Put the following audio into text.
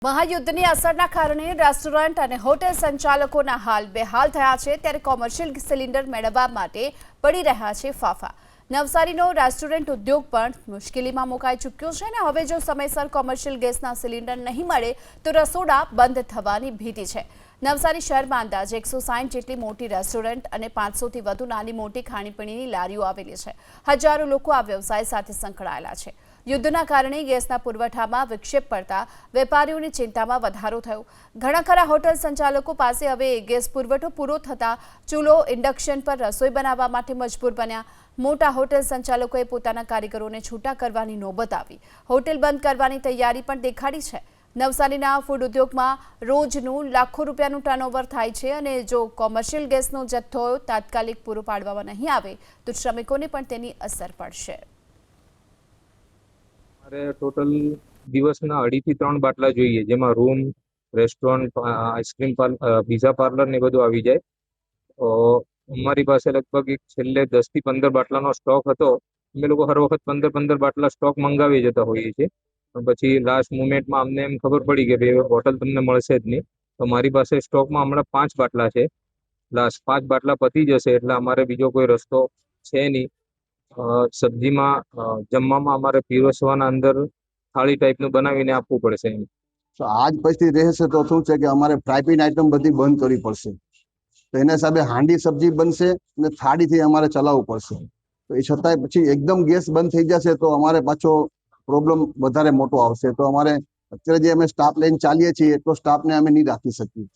મહાયુદ્ધની અસરના કારણે રેસ્ટોરન્ટ અને હોટેલ સંચાલકોના હાલ બેહાલ થયા છે, ત્યારે કોમર્શિયલ સિલિન્ડર મેળવવા માટે પડી રહ્યા છે ફાફા। નવસારીનો રેસ્ટોરન્ટ ઉદ્યોગ પણ મુશ્કેલીમાં મુકાઈ ચૂક્યો છે અને હવે જો સમયસર કોમર્શિયલ ગેસના સિલિન્ડર નહીં મળે તો રસોડા બંધ થવાની ભીતિ છે। નવસારી શહેરમાં અંદાજે 160 જેટલી મોટી રેસ્ટોરન્ટ અને 500થી વધુ નાની મોટી ખાણીપીણીની લારીઓ આવેલી છે। હજારો લોકો આ વ્યવસાય સાથે સંકળાયેલા છે। યુદ્ધના કારણે ગેસના પુરવઠામાં વિક્ષેપ પડતા વેપારીઓની ચિંતામાં વધારો થયો। ઘણા ખરા હોટલ સંચાલકો પાસે હવે ગેસ પુરવઠો પૂરો થતા ચૂલો ઇન્ડક્શન પર રસોઈ બનાવવા માટે મજબૂર બન્યા। મોટા હોટલ સંચાલકોએ પોતાના કારીગરોને છૂટા કરવાની નોબત આવી। હોટેલ બંધ કરવાની તૈયારી પણ દેખાડી છે। નવસારીના ફૂડ ઉદ્યોગમાં રોજનું લાખો રૂપિયાનું ટર્નઓવર થાય છે અને જો કોમર્શિયલ ગેસનો જથ્થો તાત્કાલિક પૂરો પાડવામાં નહીં આવે તો શ્રમિકોને પણ તેની અસર પડશે। ટોટલ દિવસના 2.5 થી 3 બાટલા જોઈએ, જેમાં room, restaurant, ice cream parlour, pizza parlour ને બધું આવી જાય। અમારી પાસે લગભગ એક છેલ્લે 10 થી 15 બાટલાનો સ્ટોક હતો। અમે લોકો હર વખત 15 બાટલા સ્ટોક મંગાવી જતા હોઈએ છીએ, પણ પછી લાસ્ટ મુમેન્ટમાં અમને એમ ખબર પડી કે ભાઈ બોટલ તમને મળશે જ નહીં, તો મારી પાસે સ્ટોકમાં હમણાં 5 બાટલા છે। લાસ્ટ 5 બાટલા પતી જશે એટલે અમારે બીજો કોઈ રસ્તો છે નહીં। સબ્જીમાં, જમવામાં અમારે પીરસવાના અંદર થાળી ટાઈપનું બનાવીને આપવું પડશે। તો આજ પરિસ્થિતિ રહેશે તો શું છે કે અમારે ફ્રાય આઈટમ બધી બંધ કરવી પડશે, તો એના હિસાબે હાંડી સબ્જી બનશે અને થાળીથી અમારે ચલાવવું પડશે। તો એ છતાંય પછી એકદમ ગેસ બંધ થઈ જશે તો અમારે પાછો પ્રોબ્લેમ વધારે મોટો આવશે। તો અમારે અત્યારે જે અમે સ્ટાફ લઈને ચાલીએ છીએ એટલો સ્ટાફને અમે નહીં રાખી શકીએ।